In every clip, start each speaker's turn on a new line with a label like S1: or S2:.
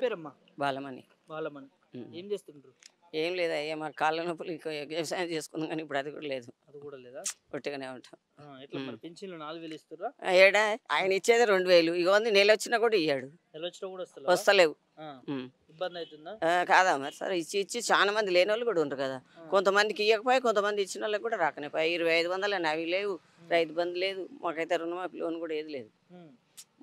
S1: పేరమ్మా?
S2: బాలమని.
S1: బాలమణి.
S2: హ్మ్.
S1: ఏం చేస్తుంటారు?
S2: ఏం లేదయ్యా మాకు కాళ్ళ నొప్పులు ఇంకో వ్యవసాయం చేసుకున్నాం కానీ ఇప్పుడు అది కూడా లేదు.
S1: అది కూడా లేదా?
S2: ఒట్టిగానే ఉంటాం.
S1: ఎట్లా
S2: హ్మ్.
S1: మరి పింఛన్లు 4000 ఇస్తుర్రా?
S2: ఏడా ఆయన ఇచ్చేది 2000 ఇగో నెల వచ్చినా కూడా ఇయ్యాడు.
S1: నెలొచ్చినా కూడా వస్తలేవా?
S2: వస్తలేవు.
S1: ఆ,
S2: హ్మ్.
S1: ఇబ్బంది అవుతుందా?
S2: కాదా మరి సరే ఇచ్చి ఇచ్చి చాలా మంది లేని వాళ్ళు కూడా ఉంటారు కదా. కొంతమందికి ఇవ్వకపోయి కొంతమంది ఇచ్చిన వాళ్ళకి కూడా రాకనే పోయి 2500 అని అవి లేవు. రైతు బంధు లేదు మాకైతే రుణమాఫీ లోన్ కూడా ఏది లేదు.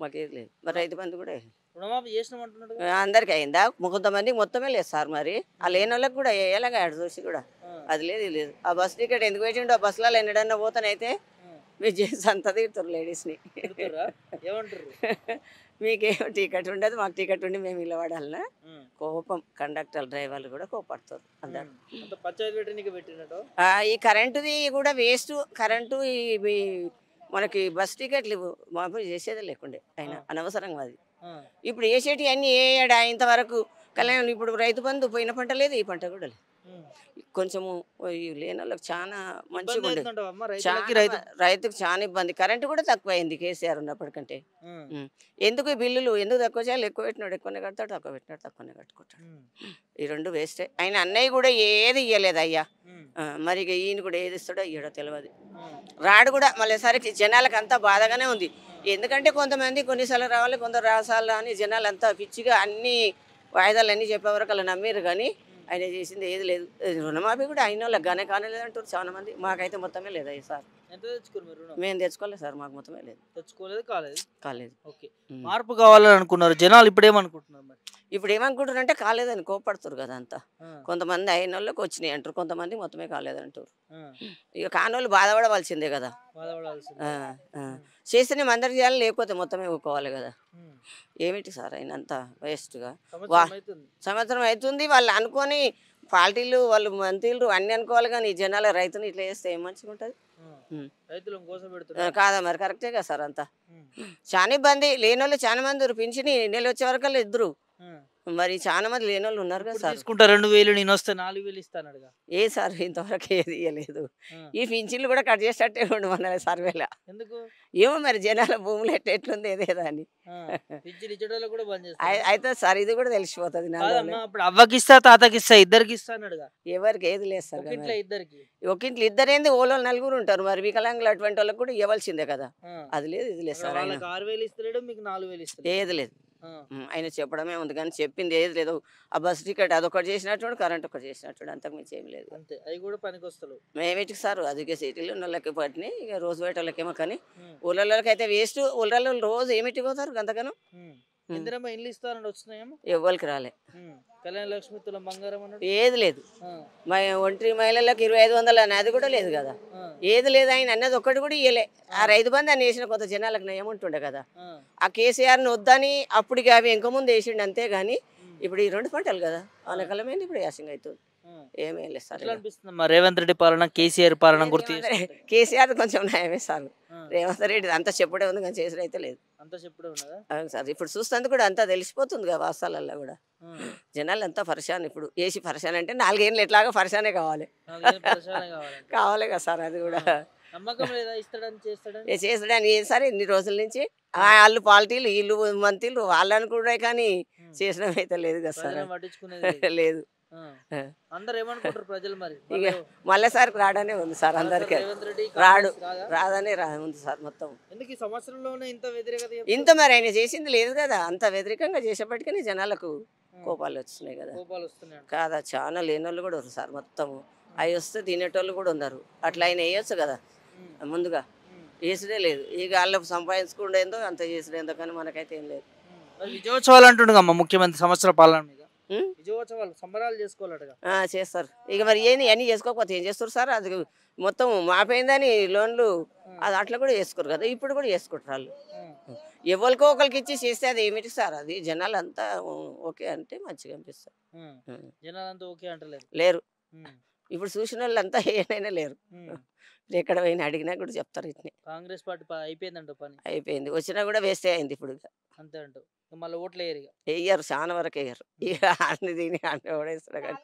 S2: మాకేది లేదు మరి రైతు బంధు కూడా
S1: రుణమాఫీ చేసినామంటున్నాడు.
S2: అందరికి అయిందా కొంతమందికి మొత్తమే లేదు సార్ మరి ఆ లేని వాళ్ళకి కూడా ఎలాగా ఆడు చూసి కూడా అది లేదు ఇది లేదు. ఆ బస్ టికెట్ ఎందుకు పెట్టిండు ఆ బస్సులలో ఎన్నడన్నా పోతానైతే మీరు చేసి అంత తీరుతారు లేడీస్ని.
S1: ఏమంటారు?
S2: మీకేం టికెట్ ఉండదు మాకు టికెట్ ఉండి మేము ఇలా పడాలన్నా కోపం కండక్టర్ డ్రైవర్లు కూడా కోపడుతారు అందరు.
S1: పంచాయతీ పెట్టడానికి పెట్టినట్టు
S2: ఈ కరెంటుది కూడా వేస్ట్ కరెంటు ఈ మనకి బస్ టికెట్లు మాకు చేసేదే లేకుండే ఆయన అనవసరంగా అది. ఇప్పుడు వేసేటి అన్నీ వేయడా ఇంతవరకు కళ్యాణం ఇప్పుడు రైతు బంధు పోయిన పంట లేదు ఈ పంట కూడా లేదు. కొంచెము లేని వాళ్ళకి చాలా మంచిగా ఉండేది. రైతుకు చాలా ఇబ్బంది కరెంటు కూడా తక్కువ అయింది కేసీఆర్ ఉన్నప్పటికంటే. ఎందుకు ఈ బిల్లులు ఎందుకు తక్కువ చేయాలి? ఎక్కువ పెట్టినాడు ఎక్కువనే కడతాడు తక్కువ పెట్టినాడు తక్కువనే కట్టుకుంటాడు. ఈ రెండు వేస్టే. ఆయన అన్నయ్య కూడా ఏది ఇవ్వలేదు అయ్యా. మరి ఇక ఈయన కూడా ఏది ఇస్తాడో ఇయ్యడో తెలియదు. రాడు కూడా మళ్ళీసరికి జనాలకు అంతా బాధగానే ఉంది. ఎందుకంటే కొంతమంది కొన్నిసార్లు రావాలి కొందరు రాసాలు అని జనాలు అంతా పిచ్చిగా అన్ని వాయిదాలు అన్నీ చెప్పేవరకు అలా నమ్మారు కానీ ఆయన చేసింది ఏది లేదు. రుణమాఫీ కూడా అయిన వాళ్ళకి గానే కానలేదంటారు చాలా మంది. మాకైతే మొత్తమే లేదు అయ్యి సార్.
S1: ఎంత తెచ్చుకోరు మీరు రుణం?
S2: మేము తెచ్చుకోలేదు సార్ మాకు మొత్తమే లేదు.
S1: తెచ్చుకోలేదు కాలేదు
S2: కాలేదు.
S1: ఓకే. మార్పు కావాలని అనుకున్నారు జనాలు ఇప్పుడు ఏమనుకుంటున్నారు మరి?
S2: ఇప్పుడు ఏమనుకుంటారు అంటే కాలేదని కోపడుతారు కదా అంతా. కొంతమంది అయిన వాళ్ళకి వచ్చినాయి అంటారు కొంతమంది మొత్తమే కాలేదంటారు. ఇక కానోళ్ళు బాధపడవలసిందే కదా. చేస్తేనే అందరికి చేయాలి లేకపోతే మొత్తమే ఊకోవాలి కదా. ఏమిటి సార్ అయినంతా వేస్ట్గా సంవత్సరం అవుతుంది వాళ్ళు అనుకొని పార్టీలు వాళ్ళు మంత్రులు అన్ని అనుకోవాలి కానీ జనాల రైతుని ఇట్లా చేస్తే ఏం మంచిగా ఉంటుంది కాదా మరి కరెక్టే కదా సార్ అంతా. చాలా ఇబ్బంది లేని వాళ్ళు చాలా మంది పింఛని నెల వచ్చే వరకు ఇద్దరు మరి చాలా మంది లేని వాళ్ళు ఉన్నారు కదా సార్.
S1: తీసుకుంటా 2000 నేను వస్తే 4000 ఇస్తాను.
S2: ఏ సార్ ఇంతవరకు ఏది ఇవ్వలేదు. ఈ పింఛన్లు కూడా కట్ చేసేటట్టే ఉండు మన సర్వేలా.
S1: ఎందుకు
S2: ఏమో మరి జనాల భూములు ఎట్లుంది ఏదేదా అని అయితే సార్ ఇది కూడా తెలిసిపోతుంది.
S1: అవ్వకి ఇస్తా తాతకి ఇస్తా ఇద్దరికి ఇస్తా అన్నాడుగా.
S2: ఎవరికి ఏది లేదు సార్
S1: ఇద్దరికి
S2: ఒకింట్లో ఇద్దరేంది ఓలో నలుగురు ఉంటారు మరి వికలాంగులు అటువంటి వాళ్ళకి కూడా ఇవ్వాల్సిందే కదా. అది లేదు ఇది లేదు సార్.
S1: 6000 ఇస్తాడు మీకు 4000 ఇస్తాడు
S2: ఏది లేదు. ఆయన చెప్పడమే ఉంది కానీ చెప్పింది ఏది లేదు. ఆ బస్ టికెట్ అదొకటి చేసినట్టు కరెంట్ ఒకటి చేసినట్టు అంతకు మించి ఏమి లేదు.
S1: అంతే అవి కూడా పనికి వస్తారు.
S2: మేమేటికి సార్ అదికే సిటీలో ఉన్న వాళ్ళకి పట్టినాయి ఇక రోజు బయట వాళ్ళకేమో కానీ ఊళ్ళలోకి అయితే వేస్ట్. ఊళ్ళలో రోజు ఏమిటి పోతారు అంతగానో.
S1: ఇందిరమ్మ ఇల్లు ఇస్తానని వచ్చినాయేమో
S2: ఎవ్వరికి రాలే.
S1: కళ్యాణ లక్ష్మి తులం బంగారం అన్నాడు
S2: ఏది లేదు. ఒంటరి మహిళలకు 2500 అని అది కూడా లేదు కదా. ఏది లేదు ఆయన అన్నది ఒక్కటి కూడా ఇయ్యలే. ఆ రైతు బంధు అని వేసిన కొత్త జనాలకు నయం ఉంటుండే కదా. ఆ కేసీఆర్ని వద్దని అప్పటికి అవి ఇంక ముందు వేసిండు అంతే కానీ ఇప్పుడు ఈ రెండు పంటలు కదా ఆనకాలమైంది ఇప్పుడు యాసింగ్ అవుతుంది. ఏమీ లేదు సార్.
S1: రేవంత్ రెడ్డి పాలన కేసీఆర్ పాలన గుర్తు
S2: కేసీఆర్ కొంచెం నయమే సార్. రేవంత్ రెడ్డి అంతా చెప్పుడే ఉంది కానీ చేసిన అయితే లేదు.
S1: అంతా చెప్పుడే ఉన్నదా?
S2: అవును సార్. ఇప్పుడు చూస్తుంది కూడా అంతా తెలిసిపోతుంది కదా వాసాలల్లో కూడా జనాలు అంతా పరిశాన్. ఇప్పుడు వేసి పరిశాన్ అంటే 4 ఏళ్ళు ఎట్లాగో పరిశానే కావాలి కావాలి కదా సార్. అది కూడా చేస్తాడని సరే ఇన్ని రోజుల నుంచి వాళ్ళు పార్టీలు వీళ్ళు మంత్రులు వాళ్ళు అనుకుంటే కానీ చేసినవైతే లేదు కదా సార్. లేదు.
S1: అందరూ ఏమనుకుంటారు ప్రజలు మరి?
S2: ఇక మళ్ళీసారికి రాడనే ఉంది సార్. అందరికి రాడు రాదనే ఉంది సార్ మొత్తం.
S1: ఎందుకు ఈ సంవత్సరంలోనే ఇంత వ్యతిరేకత?
S2: ఇంత మరి ఆయన చేసింది లేదు కదా. అంత వ్యతిరేకంగా చేసేప్పటికీ జనాలకు కోపాలు వచ్చినాయి కదా. కాదా చాలా లేనోళ్ళు కూడా ఉన్నారు సార్ మొత్తం. అవి వస్తే తినేటోళ్ళు కూడా ఉన్నారు. అట్లా ఆయన వేయొచ్చు కదా ముందుగా. వేసుడే లేదు. ఇక వాళ్ళకు సంపాదించుకుండేందో అంత చేసుడేందో కానీ మనకైతే ఏం లేదు.
S1: విజయోత్సవాలు అంటుండగా ముఖ్యమంత్రి సంవత్సర పాలన మీద విజయోత్సవాలు సంబరాలు చేసుకోవాలటగా.
S2: చేస్తారు. ఇక మరి ఏంది అన్నీ చేసుకోకపోతే ఏం చేస్తారు సార్. అది మొత్తం మాపోయిందని లోన్లు అది అట్లా కూడా చేసుకోరు కదా. ఇప్పుడు కూడా చేసుకుంటారు వాళ్ళు. ఎవరికో ఒకరికి ఇచ్చి చేస్తే అది ఏమిటి సార్. అది జనాలు అంతా ఓకే అంటే మంచిగా అనిపిస్తారు.
S1: జనాలంతా ఓకే అంటలేరు
S2: లేరు. ఇప్పుడు చూసిన వాళ్ళంతా ఏమైనా లేరు. ఎక్కడ పోయినా అడిగినా కూడా చెప్తారు ఇట్నే.
S1: కాంగ్రెస్ పార్టీ అయిపోయిందంట పని.
S2: అయిపోయింది. వచ్చినా కూడా వేస్తే అయింది ఇప్పుడు.
S1: అంతే అంటూ మళ్ళీ ఓట్లు
S2: వేయరు చాలా వరకు వేయరు. ఇక అన్ని దీని అన్ని ఓడేస్తారు కానీ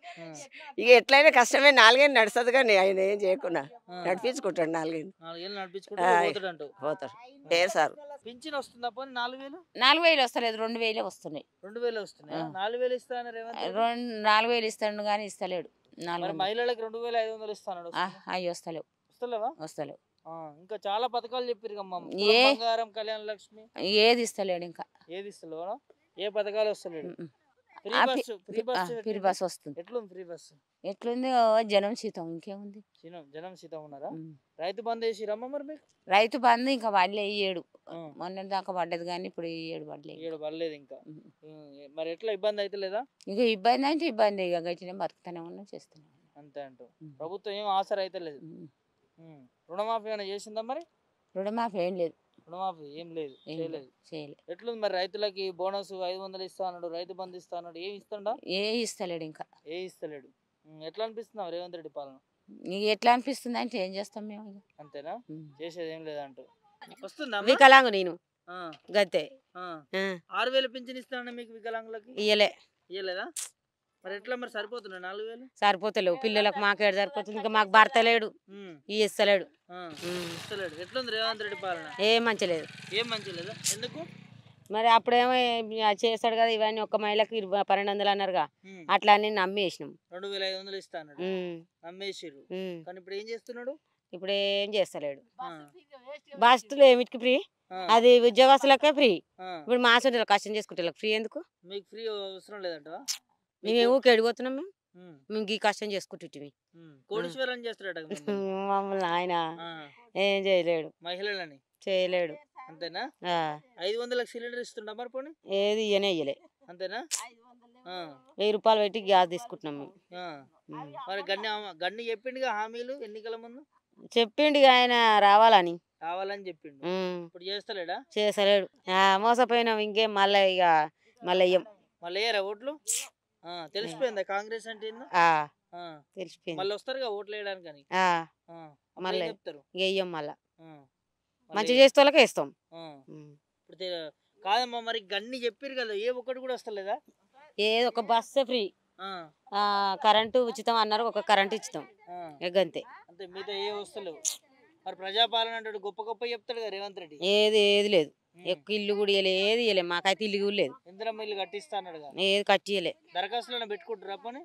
S2: ఇక ఎట్లయినా కష్టమే. 4 ఏళ్ళు నడుస్తుంది కానీ ఆయన ఏం చేయకుండా నడిపించుకుంటాడు. 4 ఏళ్ళు
S1: నడిపించుకుంటాడు పోతాడు.
S2: వేరు సార్.
S1: పింఛన్ వస్తుందా పోనీ 4000?
S3: 4000 వస్తలేదు, 2000 వస్తున్నాయి.
S1: 2000 వస్తున్నాయి. 4000 ఇస్తాను రేవంత్ రెడ్డి.
S3: 4000 ఇస్తాడు కానీ ఇస్తలేడు.
S1: మరి మహిళలకు 2500 ఇస్తాడు.
S3: అవి వస్తలేవు.
S1: వస్తలేవా?
S3: వస్తలేవు.
S1: ఇంకా చాలా పథకాలు చెప్పారు కమ్మా. బంగారం, కళ్యాణ లక్ష్మి
S3: ఏది ఇస్తలేడు. ఇంకా
S1: ఏది ఇస్తలేవా? ఏ పథకాలు వస్తలేడు? ఫ్రీ బస్ వస్తుంది. ఎట్లుంది ఫ్రీ బస్?
S3: ఎట్లుంది? జనం శీతం. ఇంకేముంది?
S1: జనం శీతం ఉన్నారా? రైతు బంద్ వేసిరమ్మా మరి మీకు?
S3: రైతు బంధు ఇంకా పడలే. ఈ ఏడు మొన్న దాకా పడ్డది కానీ ఇప్పుడు ఈ ఏడు
S1: పడలేదు ఇంకా. మరి ఎట్లా ఇబ్బంది అయితే లేదా?
S3: ఇక ఇబ్బంది అంటే ఇబ్బంది. ఇక గట్టినే బతుకుతానే ఉన్నా, చేస్తున్నాం
S1: అంతే. అంటూ ప్రభుత్వం ఏం ఆసర అయితే లేదు. రుణమాఫీ ఏమైనా చేసిందా మరి?
S3: రుణమాఫీ ఏం లేదు.
S1: రుణమాఫీ ఏం లేదు, చేయలేదు. ఎట్లుంది మరి? రైతులకి బోనస్ 500 ఇస్తా అన్నాడు, రైతు బంధు ఇస్తా అన్నాడు. ఏమి ఇస్తాడా?
S3: ఇస్తలేడు. ఇంకా
S1: ఇస్తలేడు. ఎట్లా అనిపిస్తున్నావు రేవంత్ రెడ్డి పాలన?
S3: ఎట్లా అనిపిస్తుంది అంటే ఏం చేస్తాం మేము.
S1: అంతేనా? చేసేది ఏం లేదంటూ వస్తుందా?
S2: వికలాంగు నేను గతే
S1: 6000 పింఛన్ ఇస్తానన్నా మీకు వికలాంగులకి? ఇయ్యలేదా? మరి ఎట్లా మరి సరిపోతున్నా 4000?
S2: సరిపోతలేవు పిల్లలకు. మాకేడు సరిపోతుంది. ఇంకా మాకు భర్త లేడు, ఇస్తలేడు.
S1: ఎట్లుంది రేవంత్ రెడ్డి పాలన?
S2: ఏం మంచిలేదు.
S1: ఏం మంచిలేదా? ఎందుకు
S2: మరి? అప్పుడేమో చేస్తాడు కదా ఇవన్నీ. ఒక్క మహిళకి 1200 అన్నారుగా, అట్లా అని నమ్మేసినాం.
S1: 2500 ఇస్తా అన్నాడు, నమ్మేసిర్రు. కానీ ఇప్పుడు ఏం చేస్తున్నాడు?
S2: ఇప్పుడు ఏం చేస్తలేడు. బస్సులు ఏమిటికి ఫ్రీ? అది ఉద్యోగస్తులకే ఫ్రీ. ఇప్పుడు మాసం కష్టం చేసుకుంటే ఫ్రీ ఎందుకు?
S1: మీకు ఫ్రీ అవసరం లేదంట.
S2: మేము ఊరికి ఎడిపోతున్నాం. మేము ఈ కష్టం చేసుకుంటుంది.
S1: కోటీశ్వరం చేస్తాడట
S2: మమ్మల్ని ఆయన ఏం చేయలేడు.
S1: మహిళలని
S2: చేయలేడు.
S1: అంతేనా? 500 సిలిండర్ ఇస్తుండ మరి పోనీ?
S2: ఏది ఇయ్యనే ఇయ్యలే.
S1: అంతేనా?
S2: 1000 రూపాయలు పెట్టి గ్యాస్ తీసుకుంటున్నాం మేము.
S1: మరి గన్ని చెప్పిండుగా హామీలు ఎన్నికల ముందు.
S2: చెప్పిండు ఆయన రావాలని
S1: చెప్పిండు. ఇప్పుడు చేస్తలేడా?
S2: చేస్తలేడు. మోసపోయినాం. ఇంకేం మళ్ళీ ఇక మళ్ళీ ఇయ్యం.
S1: మళ్ళీ వేయరా ఓట్లు? తెలిసిపోయిందా కాంగ్రెస్ అంటే? తెలిసిపోయింది. మళ్ళీ వస్తారుగా ఓట్లు వేయడానికి అని. మళ్ళీ చెప్తారు
S2: ఇయ్యం. మళ్ళా మంచి చేస్తే వాళ్ళకే ఇస్తాం.
S1: ఇప్పుడు కాదమ్మా మరి గన్ని చెప్పారు కదా, ఏ ఒక్కటి కూడా వస్తలేదా?
S2: ఏదో ఒక బస్సు ఫ్రీ, కరెంటు ఉచితం అన్నారు. ఒక కరెంటు ఇచ్చితాం ఎగ్గంతే.
S1: అంతే, మిగతా ఏ వస్తలేవు. మరి ప్రజాపాలన అంటాడు, గొప్ప గొప్ప చెప్తాడు కదా రేవంత్ రెడ్డి.
S2: ఏది లేదు. ఇల్లు కూడా ఏది ఇవ్వలేదు. మాకైతే ఇల్లు కూడా లేదు.
S1: ఇందిరమ్మ ఇల్లు కట్టిస్తా అన్నాడు.
S2: ఏది కట్టియలే.
S1: దరఖాస్తులను పెట్టుకుంటారా పని?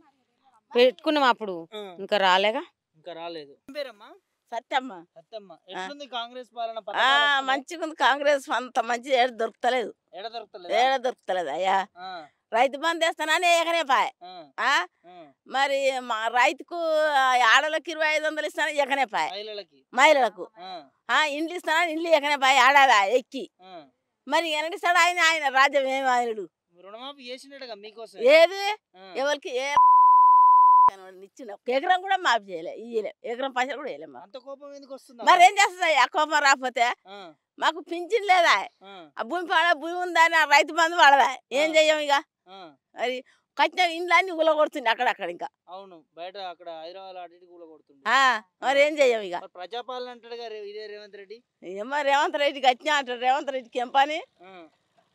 S2: పెట్టుకున్నాం అప్పుడు, ఇంకా రాలేగా.
S1: ఇంకా రాలేదు. పేరమ్మా?
S2: సత్యమ్మ.
S1: సత్యమ్మ, ఎట్లుంది కాంగ్రెస్ పాలన?
S2: మంచిగా ఉంది. కాంగ్రెస్ అంత మంచి ఏడ దొరుకుతలేదు. ఏడ దొరుకుతలేదు అయ్యా. రైతు బంధు వేస్తానని ఎకనే పాయ్. మరి మా రైతుకు ఆడలకు 2500 ఇస్తాను ఎకనే పాయ్. మహిళలకు ఇండ్లు ఇస్తానని ఇండ్లు ఎకనే పాయ్. ఆడాదా ఎక్కి మరి ఎనడిస్తాడు ఆయన రాజ్యం ఏమి ఆయనడు. ఏది ఎవరికి ఏ ఇచ్చిన ఎకరం కూడా మాఫీ చేయలే, ఇయ్యలే. ఎకరం పైసలు కూడా వేయలేము. మరి ఏం చేస్తుంది ఆ కోపం రాకపోతే? మాకు పింఛన్ లేదా? ఆ భూమి ఉందా అని రైతు బంధు పడదా? ఏం చెయ్యం ఇక. అది కట్టిన ఇండ్లు అన్ని ఊలగొడుతుంది అక్కడక్కడ. ఇంకా
S1: అవును, బయట అక్కడ హైదరాబాద్ ఊలగొడుతుంది.
S2: మరి ఏం చెయ్యం ఇక.
S1: ప్రజాపాలన అంటాడు ఇదే రేవంత్ రెడ్డి.
S2: ఏమో రేవంత్ రెడ్డి కట్టినా అంటాడు. రేవంత్ రెడ్డికి ఏం పని?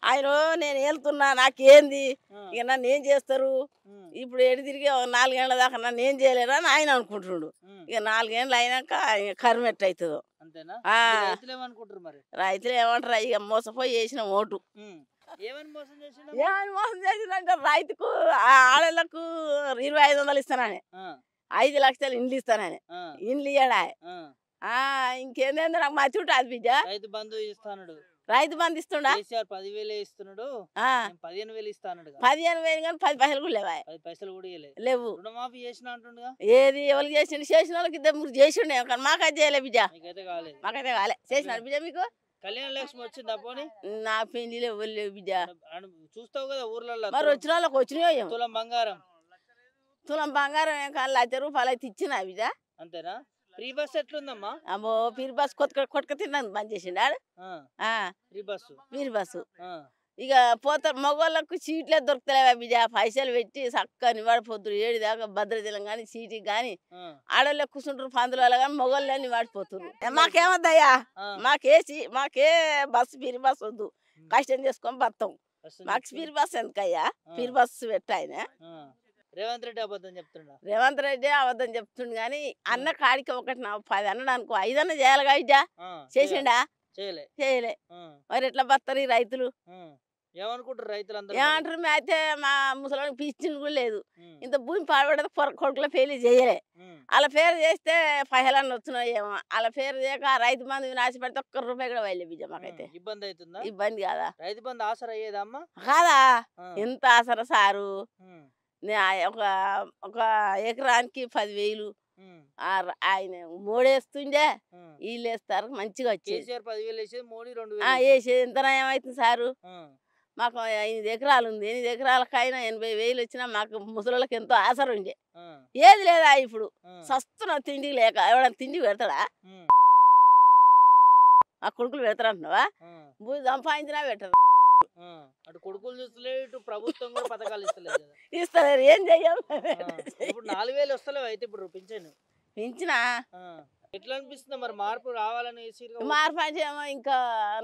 S2: ఆయన నేను వెళ్తున్నా, నాకేంది ఇక, నన్ను ఏం చేస్తారు? ఇప్పుడు ఎడు తిరిగి 4 ఏళ్ళ దాకా నన్ను ఏం చేయలేరా అని ఆయన అనుకుంటున్నాడు. ఇక 4 ఏళ్ళు అయినాక కర్మ ఎట్ట అవుతుందో. రైతులు ఏమంటారు? ఇక మోసపోయి చేసిన ఓటు. ఏమని మోసం చేసిందంటే రైతుకు ఆడలకు 2500 ఇస్తానని, 5 లక్షలు ఇండ్లు ఇస్తానని. ఇండ్లు ఇయ్యడా? ఇంకేందేందో నాకు మా చుట్టూ అది బిడ్డ.
S1: రైతు బంధు ఇస్తాడు.
S2: రైతు బంధు ఇస్తుండా?
S1: 10,000 ఇస్తున్నాడు. 15,000 ఇస్తాడు.
S2: 15,000 కానీ 10 పైసలు కూడా లేవా?
S1: 10 పైసలు కూడా
S2: లేవు.
S1: రుణమాఫీ చేసిన అంటుండగా.
S2: ఏది ఎవరికి చేసిండు? చేసిన వాళ్ళకి 2-3 చేసిండే, కానీ మాకైతే చేయలే బిడ్డ. మాకైతే కాలే. చేసినాడు బిడ్డ మీకు?
S1: కళ్యాణ లక్ష్మి వచ్చిందా పోనీ?
S2: నా పెళ్లిలో లేవు బిడ్డ.
S1: చూస్తావు కదా ఊర్లలో.
S2: మరి వచ్చిన వాళ్ళకి వచ్చినాయో.
S1: తులం
S2: బంగారం ఏం కానీ 1,00,000 రూపాయలు అయితే ఇచ్చినా బిడ్డ.
S1: అంతేనా? ఫ్రీ బస్ ఎట్లుందమ్మా?
S2: అమ్మో, ఫ్రీ బస్ కొట్టుక తిన్నాను బంద్ చేసిండాడు. ఫ్రీ బస్సు ఇక పోతారు. మగవాళ్ళకు సీట్లే దొరుకుతలేవా బిడ్డ? పైసలు పెట్టి చక్కగా నివాడిపోతున్నారు. 7 దాకా భద్రాచలం కానీ సీటుకి కానీ. ఆడవాళ్ళే కూర్చుంటారు పందుల వల్ల, కానీ మగవాళ్ళే నివాడిపోతున్నారు. మాకేమద్దయ్యా, మాకే బస్సు ఫ్రీ బస్ వద్దు. కష్టం చేసుకొని బతాం. మాకు ఫ్రీ బస్ ఎందుకయ్యా? ఫ్రీ బస్సు పెట్టాయన.
S1: రేవంత్ రెడ్డి అబద్ధం చెప్తుండ.
S2: రేవంత్ రెడ్డి అబద్ధం చెప్తుండు కానీ అన్న కాడికి 1 10 అన్నాడు అనుకో, 5 అన్న చేయాలిగా బిడ్డ. చేసిండా?
S1: చేయలే
S4: చేయలే.
S1: ఆ,
S4: మరి ఎట్లా బతారు ఈ రైతులు?
S1: ఆ. ఏమనుకుంటారు రైతులందరూ మరి?
S4: ఏమంటారు? అయితే మా ముసలోనికి పింఛన్ కూడా లేదు.
S1: ఉమ్,
S4: ఇంత భూమి పాడబడదు, కొడుకుల పేర్లు చేయలే.
S1: ఉమ్,
S4: వాళ్ళ పేరు చేస్తే పైసలన్నీ వచ్చినాయి ఏమో. వాళ్ళ పేరు చేయక ఆ రైతు బంధు నాశపెడితే ఒక్క రూపాయి కూడా వైలే బిడ్డ మాకైతే.
S1: ఇబ్బంది అవుతుందా?
S4: ఇబ్బంది కాదా?
S1: రైతు బంధు ఆసరా అయ్యేదమ్మా?
S4: కాదా?
S1: ఆ,
S4: ఎంత ఆసరా సారు.
S1: ఉమ్,
S4: ఒక ఒక ఎకరానికి 10,000
S1: ఉమ్,
S4: ఆయన మోడేస్తుండే,
S1: ఉమ్.
S4: వీళ్ళు వేస్తారు మంచిగా వచ్చేది.
S1: కేసీఆర్ 10,000 వేసేది, మోడీ 2,000
S4: వేసేది ఎంత నయం అవుతుంది సారు.
S1: ఆ,
S4: మాకు 8 ఎకరాలు ఉంది. 8 ఎకరాలకైనా 80,000 వచ్చినా మాకు ముసలోళ్ళకి ఎంతో ఆసర ఉండే.
S1: ఆ,
S4: ఏది లేదా ఇప్పుడు.
S1: ఆ,
S4: సస్తున్నా తిండి లేక. ఎవడన్నా తిండి పెడతాడా?
S1: ఉమ్,
S4: మా కొడుకులు పెడతారంటున్నావా?
S1: ఆ,
S4: భూమి సంపాదించినా పెట్టరు.
S1: ఆ. అటు కొడుకులు చూస్తలేదు, ఇటు ప్రభుత్వం కూడా పథకాలు ఇస్తలేదు కదా.
S4: ఇస్తలేరు, ఏం చెయ్యం.
S1: ఆ, ఇప్పుడు 4,000 వస్తలేవు అయితే ఇప్పుడు పింఛను.
S4: పెంచినా
S1: ఆ, ఎట్లా అనిపిస్తుంది మరి? మార్పు రావాలని వేసిర్రు.
S4: మార్పు ఏమో ఇంకా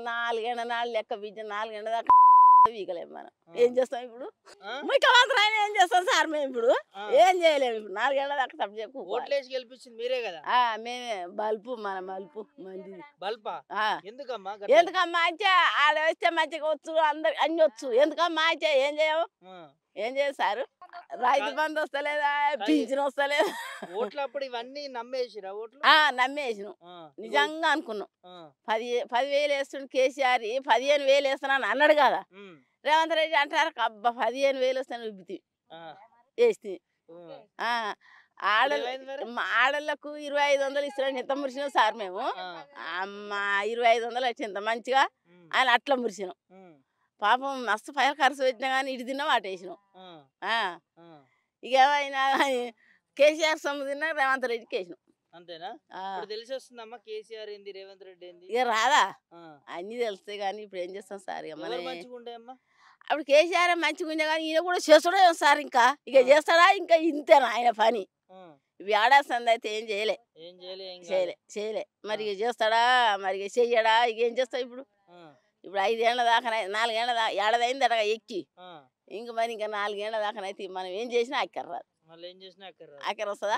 S4: 4 ఎండ లెక్క బిడ్డ 4 ఎండ దాకా వీకలేము మనం. ఏం చేస్తాం ఇప్పుడు?
S1: ఆ?
S4: ముఖ్యమంత్రి అయినా ఏం చేస్తాం సార్ మేము ఇప్పుడు?
S1: ఆ.
S4: ఏం చేయలేము ఇప్పుడు. 4 ఏళ్ళ దాకా తప్పు చెప్పు.
S1: ఓట్లేసి గెలిపించింది మీరే కదా.
S4: మేమే బల్పు, మన మలుపు మంచిది.
S1: బల్పా?
S4: ఆ.
S1: ఎందుకమ్మా?
S4: ఎందుకమ్మా అంటే ఆడ వేస్తే మంచిగా వచ్చు, అందరు అన్ని వచ్చు. ఎందుకమ్మా అంటే ఏం చేయవు, ఏం చేయదు సారు. రైతు బంధు వస్తలేదా, పింఛన్ వస్తలేదా?
S1: ఓట్లు అప్పుడు ఇవన్నీ నమ్మేసిరా ఓట్లు?
S4: నమ్మేసినాం,
S1: ఆ,
S4: నిజంగా అనుకున్నాం.
S1: ఆ,
S4: 10,000 వేస్తుండే కేసీఆర్, 15,000 వేస్తున్నాను అన్నాడు కదా.
S1: ఉమ్,
S4: రేవంత్ రెడ్డి అంటారు అబ్బా 15,000 వస్తాను ఉబ్బితి
S1: ఆ,
S4: వేస్తే.
S1: ఉమ్.
S4: ఆడలకు
S1: మరి?
S4: ఆడళ్ళకు 2,500 ఇస్తున్నాను ఎంత మురిసినాం సార్ మేము.
S1: ఆ,
S4: అమ్మ 2,500 వచ్చి ఎంత మంచిగా
S1: ఉమ్,
S4: ఆయన అట్లా మురిసినాం.
S1: ఉమ్,
S4: పాపం మస్తు పైన ఖర్చు పెట్టినా కానీ ఇటు తిన్నాం అటు వేసినాం.
S1: ఆ, ఆ.
S4: ఇక ఏమైనా కేసీఆర్ సొమ్ము తిన్నా రేవంత్ రెడ్డికి వేసినాం.
S1: అంతేనా? ఇప్పుడు తెలిసి వస్తుందమ్మా కేసీఆర్ ఏంది, రేవంత్ రెడ్డి ఏంది?
S4: ఇక రాదా?
S1: ఆ.
S4: అన్నీ తెలుస్తాయి కానీ ఇప్పుడు ఏం చేస్తాం సార్. ఇక
S1: ఎవరు
S4: మనం
S1: మంచిగా ఉండే అమ్మా?
S4: అప్పుడు కేసీఆర్ మంచిగా ఉండే కానీ ఈయన కూడా చేస్తాడో సార్. ఇంకా ఇక చేస్తాడా? ఇంకా ఇంతేనా ఆయన పని?
S1: ఆ,
S4: ఇవి ఏడాది అయితే ఏం చేయలే,
S1: ఏం చేయలే, ఏం
S4: చేయలే, చేయలే. మరి ఇక చేస్తాడా? మరి ఇక చెయ్యడా? ఇక ఏం చేస్తావు ఇప్పుడు?
S1: ఆ,
S4: ఇప్పుడు 5 ఏళ్ళ దాకా 4 ఏళ్ళ దాకా ఏడాది అయింది అటగా ఎక్కి.
S1: ఆ.
S4: ఇంక మరి ఇంకా 4 ఏళ్ళ దాకానైతే మనం ఏం చేసినా అక్కర రాదు.
S1: మళ్ళీ ఏం చేసినా అక్కడ రాదు.
S4: అక్కర వస్తుందా?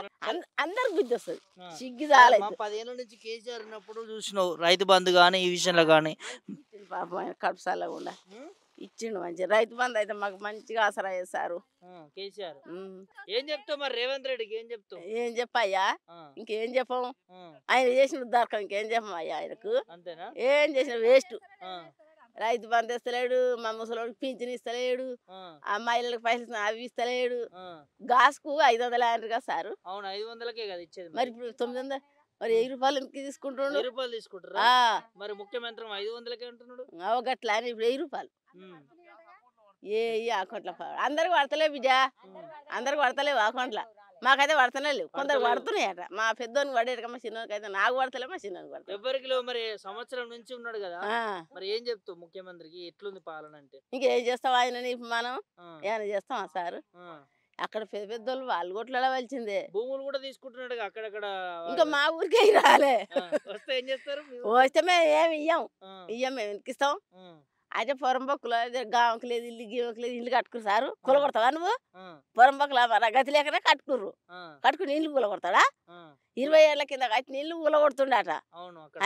S4: అందరికి బుద్ధి వస్తుంది.
S1: ఆ.
S4: సిగ్గు
S1: మా
S4: చాలైతే
S1: 10 ఏళ్ళ నుంచి కేసీఆర్ ఉన్నప్పుడు చూసినావు రైతు బంధు కానీ ఈ విషయంలో కానీ.
S4: పాపం ఆయన కడుపు చల్లకుండా ఇచ్చిండు మంచి రైతు బంధు అయితే మాకు మంచిగా ఆసరా చేశారు.
S1: కేసీఆర్ ఏం చెప్తావు మరి? రేవంత్ రెడ్డికి ఏం చెప్తావు?
S4: ఏం చెప్పయ్యా, ఇంకేం చెప్పం. ఆయన చేసిన దొరకం ఇంకేం చెప్పం అయ్యా ఆయనకు.
S1: అంతేనా?
S4: ఏం చేసిన వేస్ట్. రైతు బంధు ఇస్తలేడు, మా ముసలోడికి పింఛన్ ఇస్తలేడు, అమ్మాయిలకు పైసలు అవి ఇస్తలేడు. గాసుకు 500 అంటారు కదా సారు.
S1: అవును, 500కే కదా ఇచ్చేది.
S4: మరి ఇప్పుడు 900, మరి 1000 రూపాయలు ఎందుకు తీసుకుంటుండు?
S1: 1000 రూపాయలు తీసుకుంటారా? మరి ముఖ్యమంత్రి 500కే అంటున్నాడు.
S4: గట్లా అని ఇప్పుడు 1000 రూపాయలు అకౌంట్ల అందరికి పడతలే బిడ్డ, అందరికి పడతలేవు అకౌంట్ల. మాకైతే పడతనే లేవు, కొందరు పడుతున్నాయట. మా పెద్దోనికి పడేట మా చిన్నోనికి అయితే నాకు పడతలే, మా చిన్నోనికి పడతాయి.
S1: ఎవరికి మరి సంవత్సరం నుంచి ఉన్నాడు కదా, మరి ఏం చెప్తావు ముఖ్యమంత్రికి? ఎట్లుంది పాలన అంటే?
S4: ఇంకేం చేస్తాం ఆయన మనం ఏమైనా చేస్తామా సారు? అక్కడ పెద్ద పెద్దోళ్ళు వాళ్ళు కొట్లా వలిచిందే.
S1: భూములు కూడా తీసుకుంటున్నాడు అక్కడక్కడ.
S4: ఇంకా మా ఊరికే రాలే.
S1: వస్తే ఏం చేస్తారు?
S4: వస్తే మేము ఏమి ఇయ్యం, మేము ఎందుకిస్తాం? అయితే పొరంబొక్కులో గామకి లేదు, ఇల్లు గీమకి లేదు, ఇల్లు కట్టుకురు సారు. కులగొడతావా నువ్వు? పొరంబొక్కులో గతి లేకనే కట్టుకుర్రు. కట్టుకుని ఇల్లు కూలగొడతాడా? 20 ఏళ్ల కింద కట్టిన ఇల్లు కూలగొడుతుండట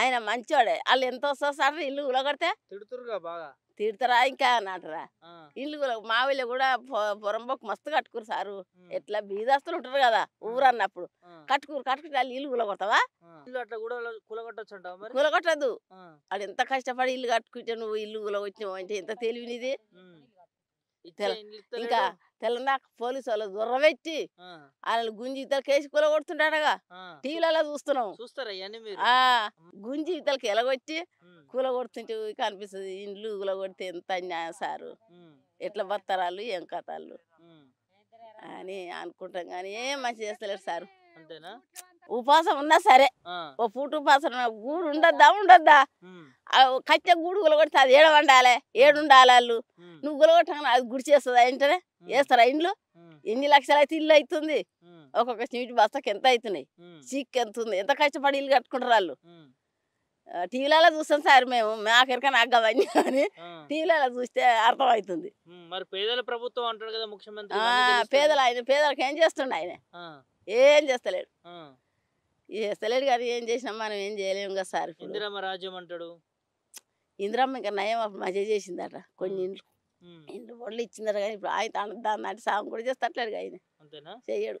S4: ఆయన. మంచోడే. వాళ్ళు ఎంత వస్తా సార్ ఇల్లు కూలగొడితే?
S1: తిడుతురుగా బాగా.
S4: తిడతారా ఇంకా అన్నటరా? ఇల్లు మా వీళ్ళు కూడా పొరంబొక్కు మస్తు కట్టుకురు సారు. ఎట్లా బీదస్తులు ఉంటారు కదా ఊరు అన్నప్పుడు. కట్టుకుని వాళ్ళు ఇల్లు కూలగొడతావా?
S1: అట్లా కూడా కూలగొట్టచ్చు అంటావా? మరి
S4: కూలగొట్టద్దు. అది ఎంత కష్టపడి ఇల్లు కట్టుకుంటే నువ్వు ఇల్లు కూలగొచ్చినావు అంటే ఎంత తెలివినిది. ఇంకా తెల్లందాక పోలీసు వాళ్ళు దొర్రబెట్టి వాళ్ళు గుంజి ఇతల కేసు కూలగొడుతుంటాడగా టీవీలలో చూస్తున్నాం. గుంజి ఇతలకి ఎలగొట్టి కూలగొడుతుంటే కనిపిస్తుంది. ఇండ్లు కూలగొడితే ఎంత అన్యాయం సారు. ఎట్లా బత్తరాళ్ళు ఏం కథలు అని అనుకుంటాం కానీ ఏం మంచి చేస్తలేరు సారు.
S1: అంతేనా?
S4: ఉపాసం ఉన్నా సరే, ఓ పూట ఉపాసం గూడు ఉండొద్దా? కట్టె గూడు గులగొడితే అది ఏడ వండాలి, ఏడుండాలి వాళ్ళు. నువ్వు గులగొట్టగానే అది గుడి చేస్తుందా? ఏంటనే వేస్తారా ఇండ్లు? ఎన్ని లక్షలు అయితే ఇల్లు అవుతుంది. ఒక్కొక్క సీటు బస్తకి ఎంత అవుతున్నాయి, చీక్ ఎంత ఉంది, ఎంత కష్టపడి ఇల్లు కట్టుకుంటారు వాళ్ళు. టీవీలలో చూస్తాం సార్ మేము, మాకెరకని అగ్గవన్నీ అని టీవీలలో చూస్తే అర్థమవుతుంది.
S1: మరి పేదల ప్రభుత్వం అంటాడు కదా ముఖ్యమంత్రి.
S4: పేదలకు ఏం చేస్తుండే ఆయన? ఏం చేస్తలేడు. చేస్తలేడు కానీ ఏం చేసినా మనం ఏం చేయలేము కదా సార్.
S1: ఇందిరమ్మ రాజ్యం అంటాడు.
S4: ఇందిరమ్మ ఇంకా నయం అప్పుడు మజా చేసిందట కొన్ని ఇండ్లు
S1: ఉమ్.
S4: ఇండ్లు పనులు ఇచ్చిందట కానీ ఇప్పుడు ఆయన దాన్ని నాటి సాగు కూడా చేస్తట్లేడు ఆయన
S1: అంతేనా
S4: చెయ్యడు